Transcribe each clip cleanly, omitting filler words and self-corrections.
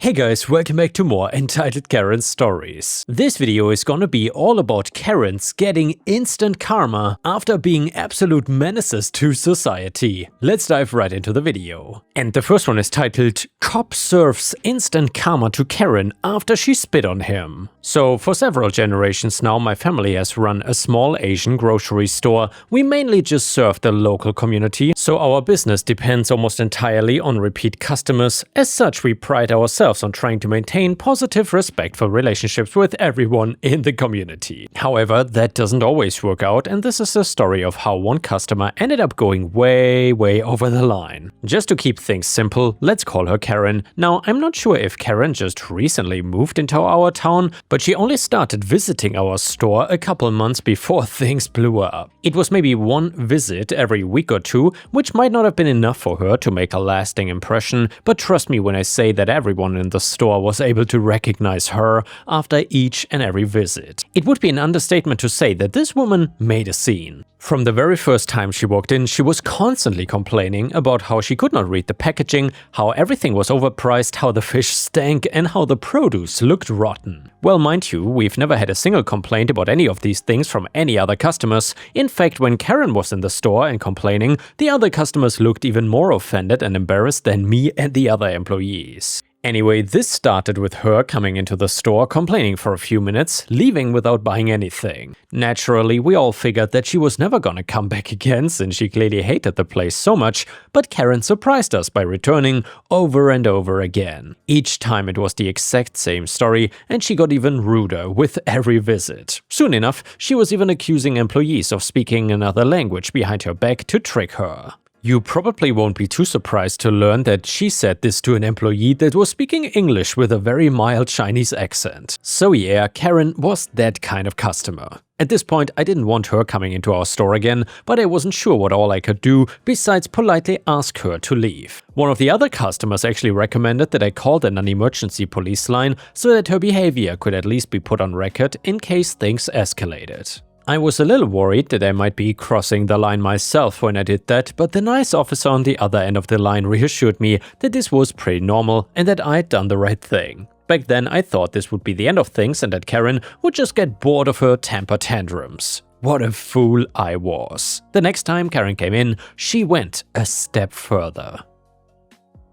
Hey guys, welcome back to more Entitled Karen stories. This video is gonna be all about Karens getting instant karma after being absolute menaces to society. Let's dive right into the video. And the first one is titled, Cop Serves Instant Karma to Karen After She Spit on Him. So for several generations now, my family has run a small Asian grocery store. We mainly just serve the local community, so our business depends almost entirely on repeat customers. As such, we pride ourselves on trying to maintain positive, respectful relationships with everyone in the community. However, that doesn't always work out, and this is the story of how one customer ended up going way over the line. Just to keep things simple, let's call her Karen. Now, I'm not sure if Karen just recently moved into our town, but she only started visiting our store a couple months before things blew up. It was maybe one visit every week or two, which might not have been enough for her to make a lasting impression, but trust me when I say that everyone in the store was able to recognize her after each and every visit. It would be an understatement to say that this woman made a scene. From the very first time she walked in, she was constantly complaining about how she could not read the packaging, how everything was overpriced, how the fish stank, and how the produce looked rotten. Well, mind you, we've never had a single complaint about any of these things from any other customers. In fact, when Karen was in the store and complaining, the other customers looked even more offended and embarrassed than me and the other employees. Anyway, this started with her coming into the store, complaining for a few minutes, leaving without buying anything. Naturally, we all figured that she was never gonna come back again since she clearly hated the place so much, but Karen surprised us by returning over and over again. Each time it was the exact same story, and she got even ruder with every visit. Soon enough, she was even accusing employees of speaking another language behind her back to trick her. You probably won't be too surprised to learn that she said this to an employee that was speaking English with a very mild Chinese accent. So yeah, Karen was that kind of customer. At this point, I didn't want her coming into our store again, but I wasn't sure what all I could do besides politely ask her to leave. One of the other customers actually recommended that I call the non-emergency police line so that her behavior could at least be put on record in case things escalated. I was a little worried that I might be crossing the line myself when I did that, but the nice officer on the other end of the line reassured me that this was pretty normal and that I'd done the right thing. Back then I thought this would be the end of things and that Karen would just get bored of her temper tantrums. What a fool I was. The next time Karen came in, she went a step further.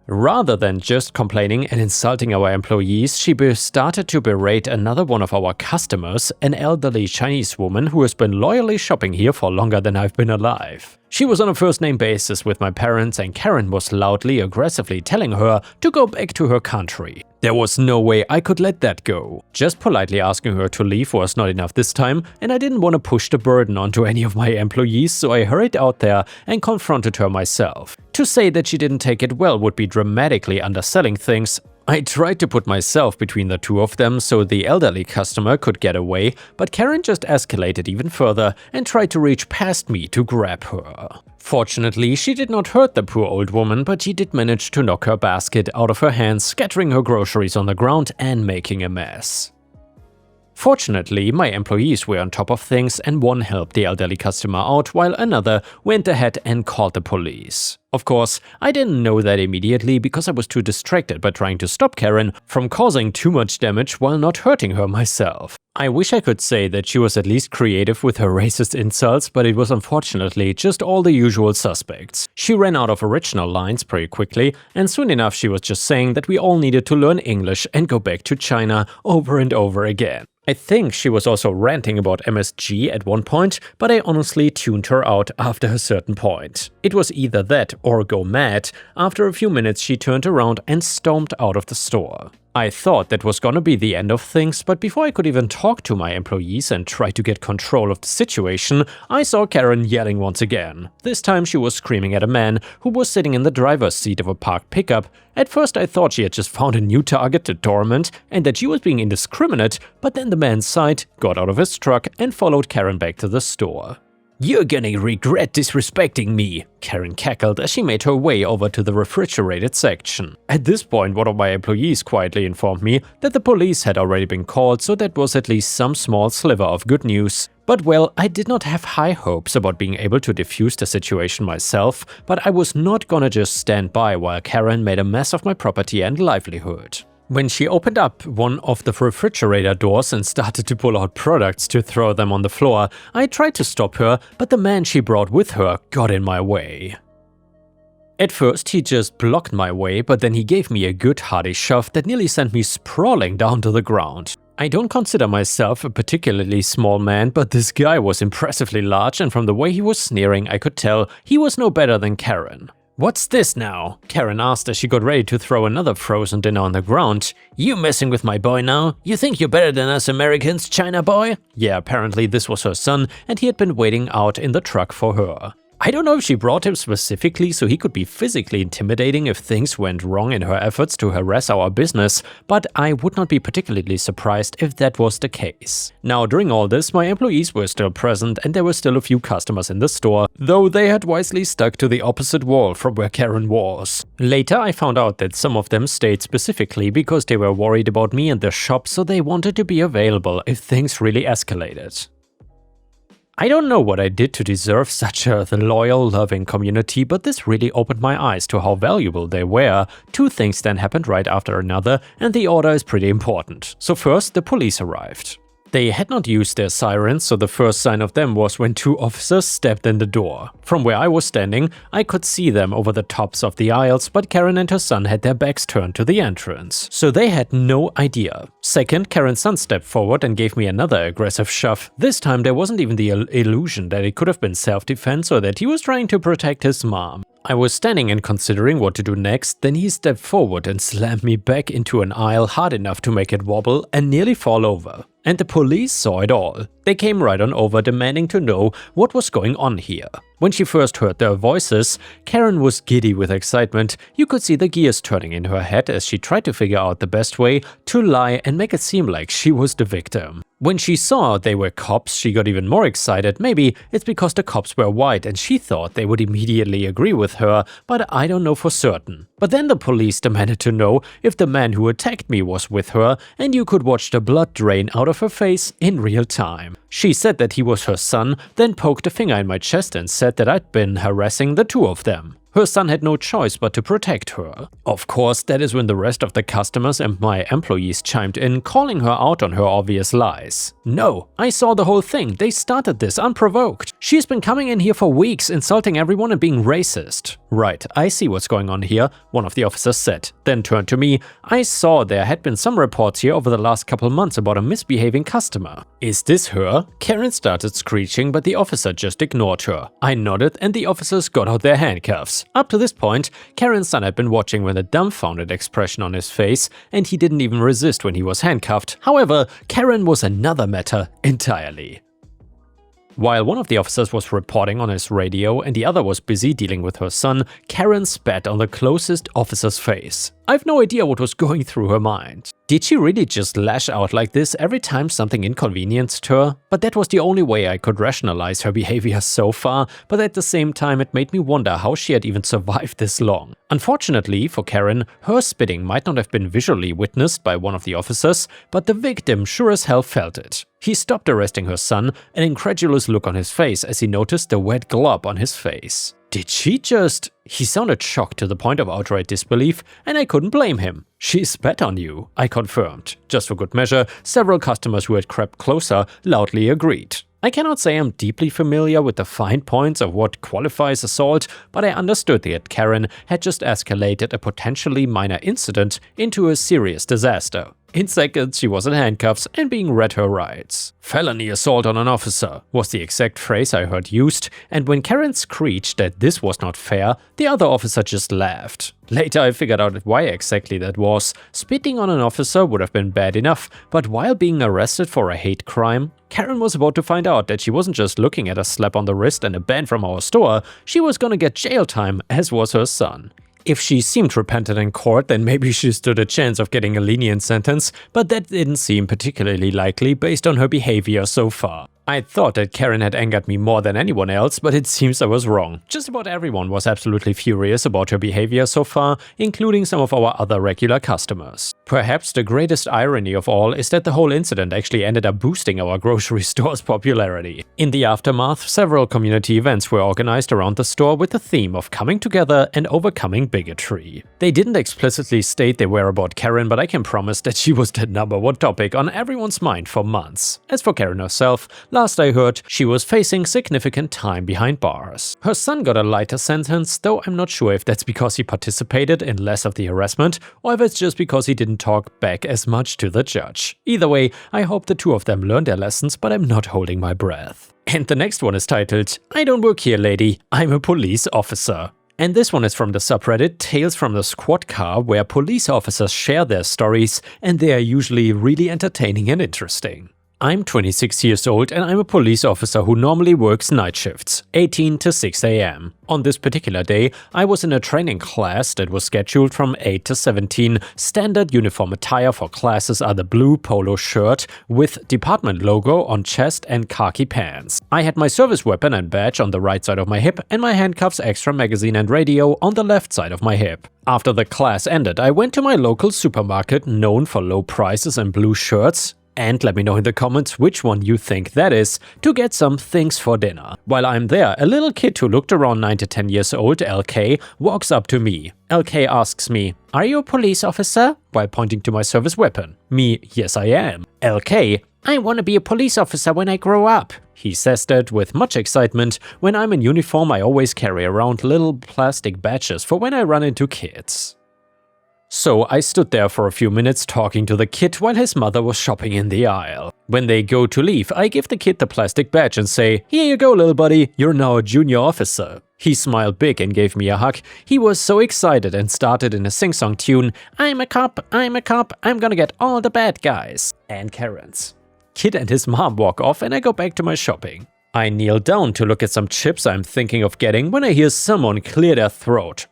Rather than just complaining and insulting our employees, she started to berate another one of our customers, an elderly Chinese woman who has been loyally shopping here for longer than I've been alive. She was on a first-name basis with my parents, and Karen was loudly, aggressively telling her to go back to her country. There was no way I could let that go. Just politely asking her to leave was not enough this time, and I didn't want to push the burden onto any of my employees, so I hurried out there and confronted her myself. To say that she didn't take it well would be dramatically underselling things. I tried to put myself between the two of them so the elderly customer could get away, but Karen just escalated even further and tried to reach past me to grab her. Fortunately, she did not hurt the poor old woman, but she did manage to knock her basket out of her hands, scattering her groceries on the ground and making a mess. Fortunately, my employees were on top of things and one helped the elderly customer out while another went ahead and called the police. Of course, I didn't know that immediately because I was too distracted by trying to stop Karen from causing too much damage while not hurting her myself. I wish I could say that she was at least creative with her racist insults, but it was unfortunately just all the usual suspects. She ran out of original lines pretty quickly, and soon enough she was just saying that we all needed to learn English and go back to China over and over again. I think she was also ranting about MSG at one point, but I honestly tuned her out after a certain point. It was either that or go mad. After a few minutes she turned around and stormed out of the store. I thought that was gonna be the end of things, but before I could even talk to my employees and try to get control of the situation, I saw Karen yelling once again. This time she was screaming at a man who was sitting in the driver's seat of a parked pickup. At first I thought she had just found a new target to torment and that she was being indiscriminate, but then the man sighed, got out of his truck and followed Karen back to the store. "You're gonna regret disrespecting me," Karen cackled as she made her way over to the refrigerated section. At this point, one of my employees quietly informed me that the police had already been called, so that was at least some small sliver of good news. But well, I did not have high hopes about being able to defuse the situation myself, but I was not gonna just stand by while Karen made a mess of my property and livelihood. When she opened up one of the refrigerator doors and started to pull out products to throw them on the floor, I tried to stop her, but the man she brought with her got in my way. At first he just blocked my way, but then he gave me a good hearty shove that nearly sent me sprawling down to the ground. I don't consider myself a particularly small man, but this guy was impressively large, and from the way he was sneering I could tell he was no better than Karen. "What's this now?" Karen asked as she got ready to throw another frozen dinner on the ground. "You messing with my boy now? You think you're better than us Americans, China boy?" Yeah, apparently this was her son, and he had been waiting out in the truck for her. I don't know if she brought him specifically so he could be physically intimidating if things went wrong in her efforts to harass our business, but I would not be particularly surprised if that was the case. Now, during all this, my employees were still present and there were still a few customers in the store, though they had wisely stuck to the opposite wall from where Karen was. Later, I found out that some of them stayed specifically because they were worried about me and the shop, so they wanted to be available if things really escalated. I don't know what I did to deserve such a loyal, loving community, but this really opened my eyes to how valuable they were. Two things then happened right after another, and the order is pretty important. So first, the police arrived. They had not used their sirens, so the first sign of them was when two officers stepped in the door. From where I was standing, I could see them over the tops of the aisles, but Karen and her son had their backs turned to the entrance, so they had no idea. Second, Karen's son stepped forward and gave me another aggressive shove. This time there wasn't even the illusion that it could have been self-defense or that he was trying to protect his mom. I was standing and considering what to do next, then he stepped forward and slammed me back into an aisle hard enough to make it wobble and nearly fall over. And the police saw it all. They came right on over demanding to know what was going on here. When she first heard their voices, Karen was giddy with excitement. You could see the gears turning in her head as she tried to figure out the best way to lie and make it seem like she was the victim. When she saw they were cops, she got even more excited. Maybe it's because the cops were white and she thought they would immediately agree with her, but I don't know for certain. But then the police demanded to know if the man who attacked me was with her, and you could watch the blood drain out of her face in real time. She said that he was her son, then poked a finger in my chest and said that I'd been harassing the two of them. Her son had no choice but to protect her. Of course, that is when the rest of the customers and my employees chimed in, calling her out on her obvious lies. No, I saw the whole thing. They started this unprovoked. She's been coming in here for weeks, insulting everyone and being racist. Right, I see what's going on here, one of the officers said, then turned to me. I saw there had been some reports here over the last couple months about a misbehaving customer. Is this her? Karen started screeching, but the officer just ignored her. I nodded and the officers got out their handcuffs. Up to this point, Karen's son had been watching with a dumbfounded expression on his face, and he didn't even resist when he was handcuffed. However, Karen was another matter entirely. While one of the officers was reporting on his radio and the other was busy dealing with her son, Karen spat on the closest officer's face. I've no idea what was going through her mind. Did she really just lash out like this every time something inconvenienced her? But that was the only way I could rationalize her behavior so far, but at the same time it made me wonder how she had even survived this long. Unfortunately for Karen, her spitting might not have been visually witnessed by one of the officers, but the victim sure as hell felt it. He stopped arresting her son, an incredulous look on his face as he noticed the wet glob on his face. Did she just… He sounded shocked to the point of outright disbelief, and I couldn't blame him. She spat on you, I confirmed. Just for good measure, several customers who had crept closer loudly agreed. I cannot say I'm deeply familiar with the fine points of what qualifies assault, but I understood that Karen had just escalated a potentially minor incident into a serious disaster. In seconds, she was in handcuffs and being read her rights. "Felony assault on an officer" was the exact phrase I heard used, and when Karen screeched that this was not fair, the other officer just laughed. Later I figured out why exactly that was. Spitting on an officer would have been bad enough, but while being arrested for a hate crime, Karen was about to find out that she wasn't just looking at a slap on the wrist and a ban from our store, she was gonna get jail time, as was her son. If she seemed repentant in court, then maybe she stood a chance of getting a lenient sentence, but that didn't seem particularly likely based on her behavior so far. I thought that Karen had angered me more than anyone else, but it seems I was wrong. Just about everyone was absolutely furious about her behavior so far, including some of our other regular customers. Perhaps the greatest irony of all is that the whole incident actually ended up boosting our grocery store's popularity. In the aftermath, several community events were organized around the store with the theme of coming together and overcoming bigotry. They didn't explicitly state they were about Karen, but I can promise that she was the #1 topic on everyone's mind for months. As for Karen herself, last I heard, she was facing significant time behind bars. Her son got a lighter sentence, though I'm not sure if that's because he participated in less of the harassment or if it's just because he didn't talk back as much to the judge. Either way, I hope the two of them learned their lessons, but I'm not holding my breath. And the next one is titled, "I don't work here, lady. I'm a police officer." And this one is from the subreddit Tales from the Squad Car, where police officers share their stories, and they are usually really entertaining and interesting. I'm 26 years old and I'm a police officer who normally works night shifts, 18 to 6 AM. On this particular day, I was in a training class that was scheduled from 8 to 17. Standard uniform attire for classes are the blue polo shirt with department logo on chest and khaki pants. I had my service weapon and badge on the right side of my hip and my handcuffs, extra magazine and radio on the left side of my hip. After the class ended, I went to my local supermarket known for low prices and blue shirts, and let me know in the comments which one you think that is, to get some things for dinner. While I'm there, a little kid who looked around 9 to 10 years old, LK, walks up to me. LK asks me, "Are you a police officer?" while pointing to my service weapon. Me, "Yes I am." LK, "I want to be a police officer when I grow up." He says that with much excitement. When I'm in uniform, I always carry around little plastic badges for when I run into kids. So I stood there for a few minutes talking to the kid while his mother was shopping in the aisle. When they go to leave, I give the kid the plastic badge and say, "Here you go, little buddy, you're now a junior officer." He smiled big and gave me a hug. He was so excited and started in a sing-song tune, "I'm a cop, I'm gonna get all the bad guys and Karens." Kid and his mom walk off and I go back to my shopping. I kneel down to look at some chips I'm thinking of getting when I hear someone clear their throat.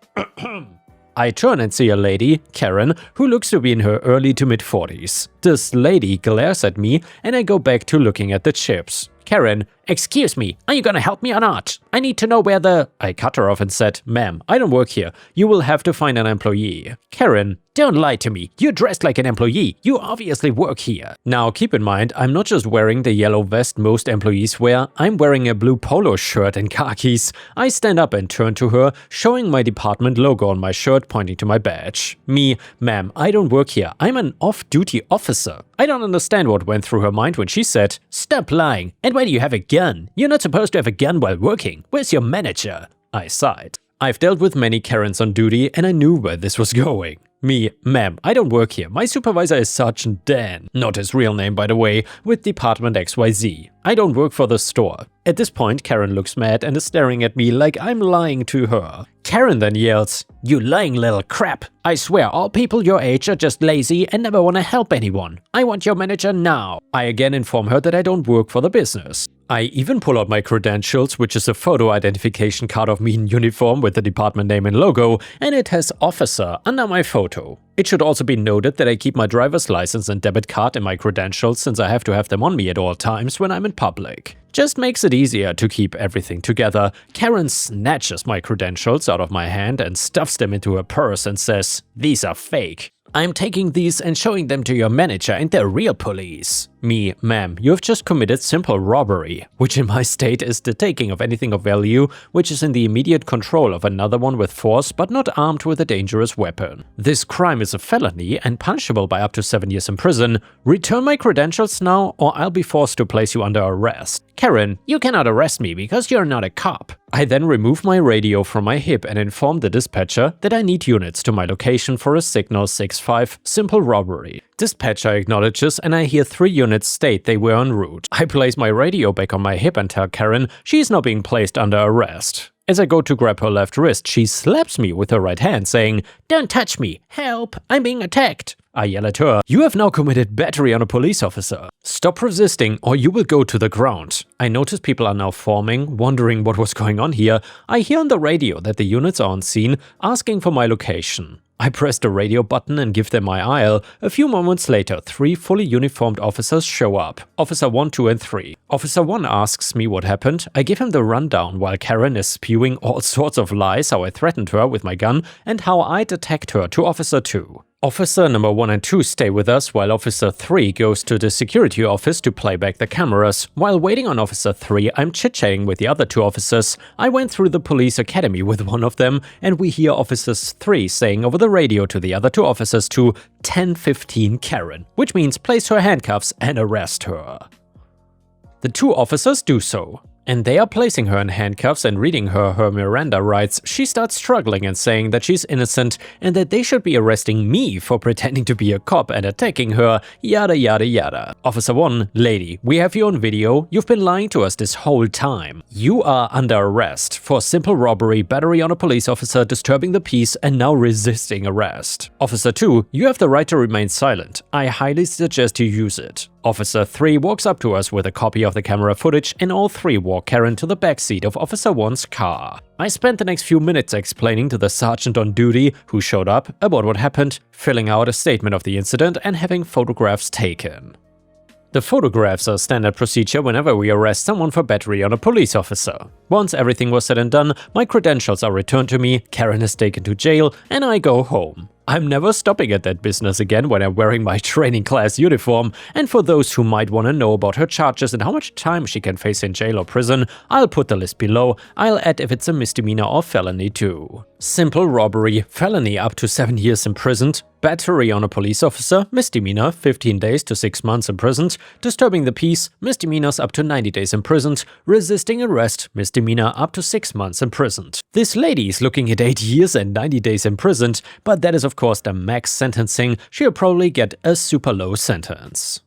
I turn and see a lady, Karen, who looks to be in her early to mid-40s. This lady glares at me and I go back to looking at the chips. Karen, "Excuse me, are you gonna help me or not? I need to know where the—" I cut her off and said, "Ma'am, I don't work here. You will have to find an employee." Karen, "Don't lie to me. You're dressed like an employee. You obviously work here." Now keep in mind, I'm not just wearing the yellow vest most employees wear, I'm wearing a blue polo shirt and khakis. I stand up and turn to her, showing my department logo on my shirt, pointing to my badge. Me, "Ma'am, I don't work here. I'm an off-duty officer." I don't understand what went through her mind when she said, "Stop lying. And why do you have a gun? You're not supposed to have a gun while working. Where's your manager?" I sighed. I've dealt with many Karens on duty and I knew where this was going. Me, "Ma'am, I don't work here. My supervisor is Sergeant Dan, not his real name by the way, with Department XYZ. I don't work for the store." At this point, Karen looks mad and is staring at me like I'm lying to her. Karen then yells, "You lying little crap. I swear all people your age are just lazy and never want to help anyone. I want your manager now." I again inform her that I don't work for the business. I even pull out my credentials, which is a photo identification card of me in uniform with the department name and logo, and it has officer under my photo. It should also be noted that I keep my driver's license and debit card in my credentials since I have to have them on me at all times when I'm in public. Just makes it easier to keep everything together. Karen snatches my credentials out of my hand and stuffs them into her purse and says, "These are fake. I'm taking these and showing them to your manager and the real police." Me, "Ma'am, you have just committed simple robbery," which in my state is the taking of anything of value which is in the immediate control of another one with force but not armed with a dangerous weapon. This crime is a felony and punishable by up to 7 years in prison. Return my credentials now or I'll be forced to place you under arrest. Karen, "You cannot arrest me because you're not a cop." I then remove my radio from my hip and inform the dispatcher that I need units to my location for a signal 6-5 simple robbery. Dispatcher acknowledges and I hear 3 units state they were en route. I place my radio back on my hip and tell Karen she is now being placed under arrest. As I go to grab her left wrist, she slaps me with her right hand, saying, "Don't touch me! Help! I'm being attacked!" I yell at her, "You have now committed battery on a police officer. Stop resisting or you will go to the ground." I notice people are now forming, wondering what was going on here. I hear on the radio that the units are on scene, asking for my location. I press the radio button and give them my aisle. A few moments later, 3 fully uniformed officers show up. Officer 1, 2 and 3. Officer 1 asks me what happened. I give him the rundown while Karen is spewing all sorts of lies, how I threatened her with my gun and how I'd attacked her to Officer 2. Officer number 1 and 2 stay with us while Officer 3 goes to the security office to play back the cameras. While waiting on Officer 3, I'm chit-chatting with the other 2 officers. I went through the police academy with one of them, and we hear Officer 3 saying over the radio to the other 2 officers to 10-15 Karen, which means place her handcuffs and arrest her. The 2 officers do so. And they are placing her in handcuffs and reading her Miranda rights. She starts struggling and saying that she's innocent and that they should be arresting me for pretending to be a cop and attacking her, yada yada yada. Officer 1, lady, we have you on video. You've been lying to us this whole time. You are under arrest for simple robbery, battery on a police officer, disturbing the peace, and now resisting arrest. Officer 2, you have the right to remain silent. I highly suggest you use it. Officer 3 walks up to us with a copy of the camera footage, and all 3 walk Karen to the backseat of Officer 1's car. I spent the next few minutes explaining to the sergeant on duty who showed up about what happened, filling out a statement of the incident and having photographs taken. The photographs are standard procedure whenever we arrest someone for battery on a police officer. Once everything was said and done, my credentials are returned to me, Karen is taken to jail, and I go home. I'm never stopping at that business again when I'm wearing my training class uniform, and for those who might want to know about her charges and how much time she can face in jail or prison, I'll put the list below. I'll add if it's a misdemeanor or felony too. Simple robbery, felony up to 7 years imprisoned. Battery on a police officer, misdemeanor, 15 days to 6 months imprisoned. Disturbing the peace, misdemeanors up to 90 days imprisoned. Resisting arrest, misdemeanor up to 6 months imprisoned. This lady is looking at 8 years and 90 days imprisoned, but that is of course the max sentencing. She'll probably get a super low sentence.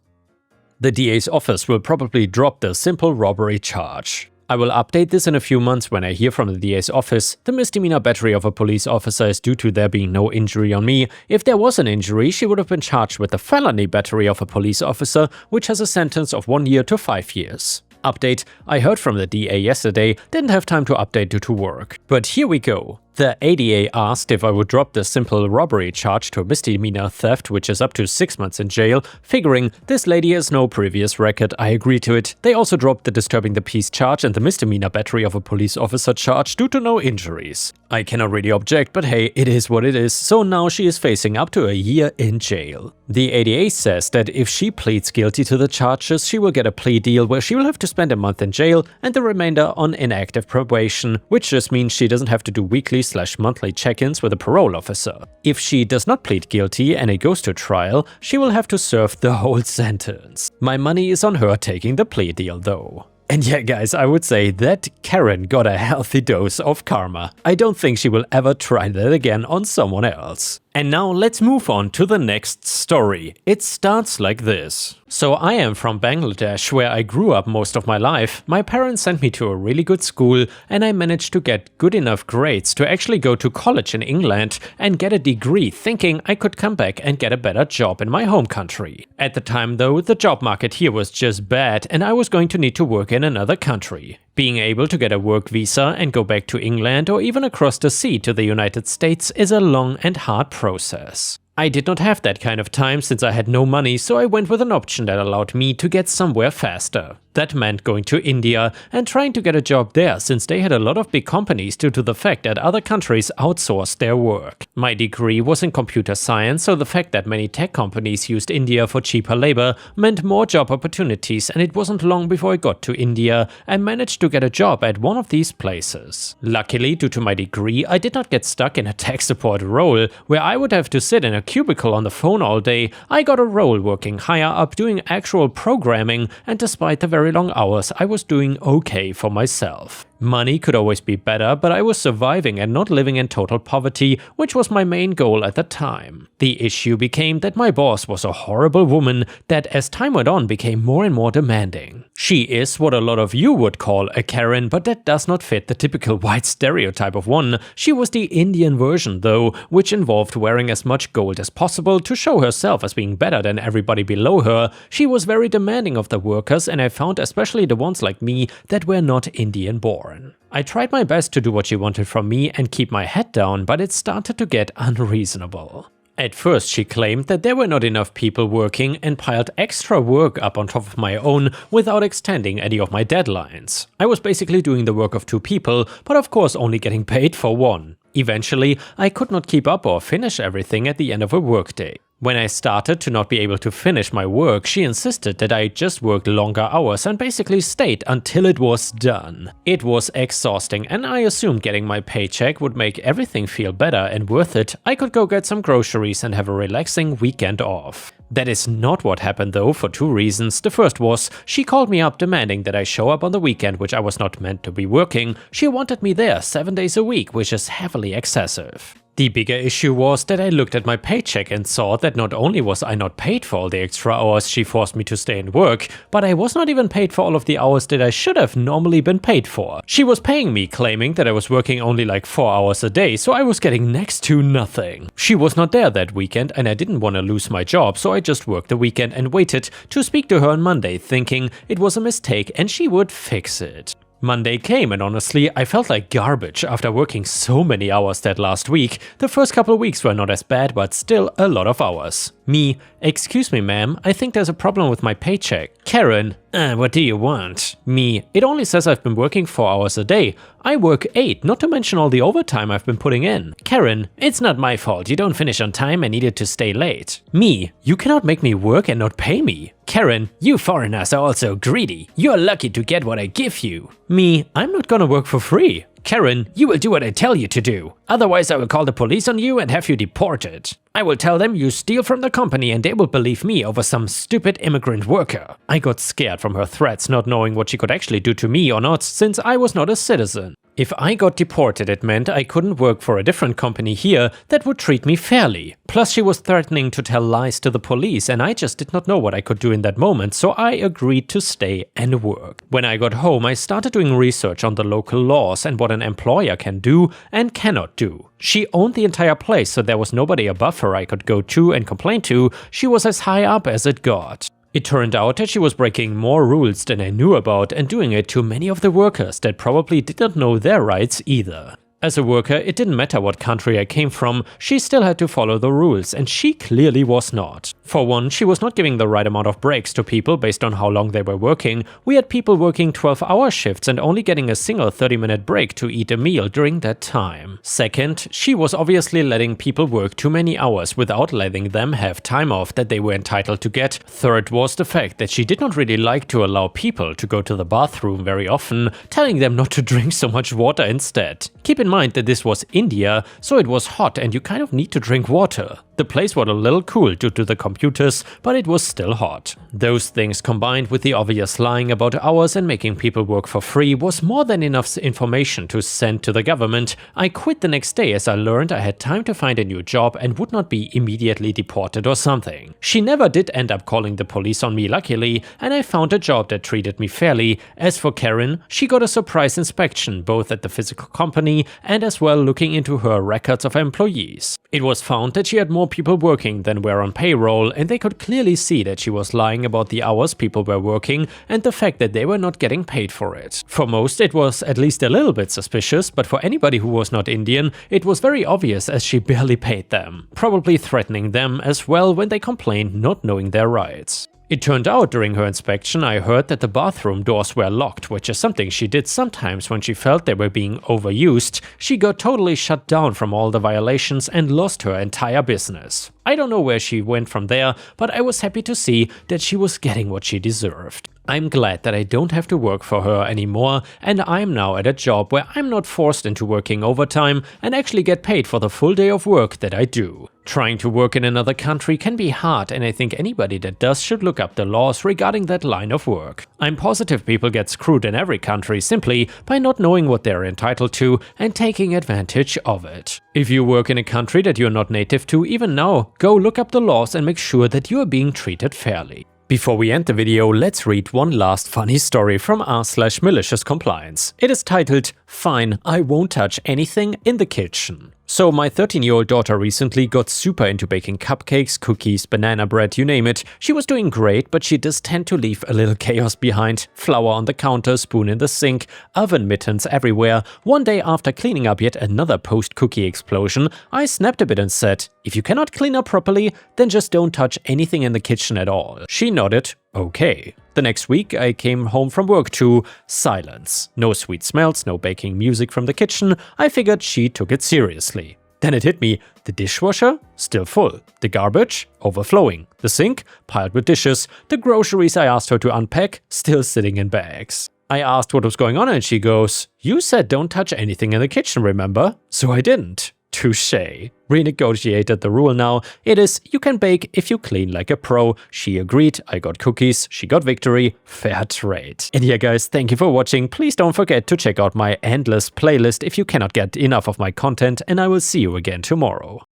The DA's office will probably drop the simple robbery charge. I will update this in a few months when I hear from the DA's office. The misdemeanor battery of a police officer is due to there being no injury on me. If there was an injury, she would have been charged with the felony battery of a police officer, which has a sentence of 1 year to 5 years. Update: I heard from the DA yesterday, didn't have time to update due to work. But here we go. The ADA asked if I would drop the simple robbery charge to misdemeanor theft, which is up to 6 months in jail. Figuring this lady has no previous record, I agree to it. They also dropped the disturbing the peace charge and the misdemeanor battery of a police officer charge due to no injuries. I cannot really object, but hey, it is what it is, so now she is facing up to a year in jail. The ADA says that if she pleads guilty to the charges, she will get a plea deal where she will have to spend a month in jail and the remainder on inactive probation, which just means she doesn't have to do weekly/monthly check-ins with a parole officer. If she does not plead guilty and it goes to trial, she will have to serve the whole sentence. My money is on her taking the plea deal though. And yeah guys, I would say that Karen got a healthy dose of karma. I don't think she will ever try that again on someone else. And now let's move on to the next story. It starts like this. So I am from Bangladesh, where I grew up most of my life. My parents sent me to a really good school and I managed to get good enough grades to actually go to college in England and get a degree, thinking I could come back and get a better job in my home country. At the time though, the job market here was just bad and I was going to need to work in another country. Being able to get a work visa and go back to England or even across the sea to the United States is a long and hard process. I did not have that kind of time since I had no money, so I went with an option that allowed me to get somewhere faster. That meant going to India and trying to get a job there, since they had a lot of big companies due to the fact that other countries outsourced their work. My degree was in computer science, so the fact that many tech companies used India for cheaper labor meant more job opportunities, and it wasn't long before I got to India and managed to get a job at one of these places. Luckily, due to my degree, I did not get stuck in a tech support role where I would have to sit in a cubicle on the phone all day. I got a role working higher up doing actual programming, and despite the very long hours, I was doing okay for myself. Money could always be better, but I was surviving and not living in total poverty, which was my main goal at the time. The issue became that my boss was a horrible woman that, as time went on, became more and more demanding. She is what a lot of you would call a Karen, but that does not fit the typical white stereotype of one. She was the Indian version though, which involved wearing as much gold as possible to show herself as being better than everybody below her. She was very demanding of the workers, and I found especially the ones like me that were not Indian born. Karen. I tried my best to do what she wanted from me and keep my head down, but it started to get unreasonable. At first she claimed that there were not enough people working and piled extra work up on top of my own without extending any of my deadlines. I was basically doing the work of 2 people, but of course only getting paid for 1. Eventually, I could not keep up or finish everything at the end of a workday. When I started to not be able to finish my work, she insisted that I just worked longer hours and basically stayed until it was done. It was exhausting, and I assumed getting my paycheck would make everything feel better and worth it. I could go get some groceries and have a relaxing weekend off. That is not what happened though, for 2 reasons. The first was, she called me up demanding that I show up on the weekend, which I was not meant to be working. She wanted me there 7 days a week, which is heavily excessive. The bigger issue was that I looked at my paycheck and saw that not only was I not paid for all the extra hours she forced me to stay and work, but I was not even paid for all of the hours that I should have normally been paid for. She was paying me, claiming that I was working only like 4 hours a day, so I was getting next to nothing. She was not there that weekend and I didn't want to lose my job, so I just worked the weekend and waited to speak to her on Monday, thinking it was a mistake and she would fix it. Monday came and honestly, I felt like garbage after working so many hours that last week. The first couple of weeks were not as bad, but still a lot of hours. Me, excuse me ma'am, I think there's a problem with my paycheck. Karen, what do you want? Me, it only says I've been working 4 hours a day. I work 8, not to mention all the overtime I've been putting in. Karen, it's not my fault, you don't finish on time and needed to stay late. Me, you cannot make me work and not pay me. Karen, you foreigners are also greedy. You're lucky to get what I give you. Me, I'm not gonna work for free. Karen, you will do what I tell you to do. Otherwise I will call the police on you and have you deported. I will tell them you steal from the company and they will believe me over some stupid immigrant worker. I got scared from her threats, not knowing what she could actually do to me or not, since I was not a citizen. If I got deported, it meant I couldn't work for a different company here that would treat me fairly. Plus she was threatening to tell lies to the police and I just did not know what I could do in that moment, so I agreed to stay and work. When I got home, I started doing research on the local laws and what an employer can do and cannot do. She owned the entire place, so there was nobody above her I could go to and complain to. She was as high up as it got. It turned out that she was breaking more rules than I knew about and doing it to many of the workers that probably did not know their rights either. As a worker, it didn't matter what country I came from, she still had to follow the rules, and she clearly was not. For one, she was not giving the right amount of breaks to people based on how long they were working. We had people working 12-hour shifts and only getting a single 30-minute break to eat a meal during that time. Second, she was obviously letting people work too many hours without letting them have time off that they were entitled to get. Third was the fact that she did not really like to allow people to go to the bathroom very often, telling them not to drink so much water instead. Keep in mind that this was India, so it was hot and you kind of need to drink water. The place was a little cool due to the computers, but it was still hot. Those things combined with the obvious lying about hours and making people work for free was more than enough information to send to the government. I quit the next day as I learned I had time to find a new job and would not be immediately deported or something. She never did end up calling the police on me luckily, and I found a job that treated me fairly. As for Karen, she got a surprise inspection both at the physical company and as well looking into her records of employees. It was found that she had more people working than were on payroll, and they could clearly see that she was lying about the hours people were working and the fact that they were not getting paid for it. For most, it was at least a little bit suspicious, but for anybody who was not Indian, it was very obvious as she barely paid them, probably threatening them as well when they complained not knowing their rights. It turned out during her inspection I heard that the bathroom doors were locked, which is something she did sometimes when she felt they were being overused. She got totally shut down from all the violations and lost her entire business. I don't know where she went from there, but I was happy to see that she was getting what she deserved. I'm glad that I don't have to work for her anymore, and I'm now at a job where I'm not forced into working overtime and actually get paid for the full day of work that I do. Trying to work in another country can be hard, and I think anybody that does should look up the laws regarding that line of work. I'm positive people get screwed in every country simply by not knowing what they're entitled to and taking advantage of it. If you work in a country that you're not native to even now, go look up the laws and make sure that you are being treated fairly. Before we end the video, let's read one last funny story from r/malicious compliance. It is titled Fine, I won't touch anything in the kitchen. So my 13-year-old daughter recently got super into baking cupcakes, cookies, banana bread, you name it. She was doing great, but she does tend to leave a little chaos behind. Flour on the counter, spoon in the sink, oven mittens everywhere. One day after cleaning up yet another post-cookie explosion, I snapped a bit and said, if you cannot clean up properly, then just don't touch anything in the kitchen at all. She nodded, okay. The next week I came home from work to silence. No sweet smells, no baking music from the kitchen. I figured she took it seriously. Then it hit me, the dishwasher? Still full. The garbage? Overflowing. The sink? Piled with dishes. The groceries I asked her to unpack? Still sitting in bags. I asked what was going on and she goes, you said don't touch anything in the kitchen, remember? So I didn't. Touché. Renegotiated the rule now. It is, you can bake if you clean like a pro. She agreed, I got cookies, she got victory. Fair trade. And yeah guys, thank you for watching. Please don't forget to check out my endless playlist if you cannot get enough of my content, and I will see you again tomorrow.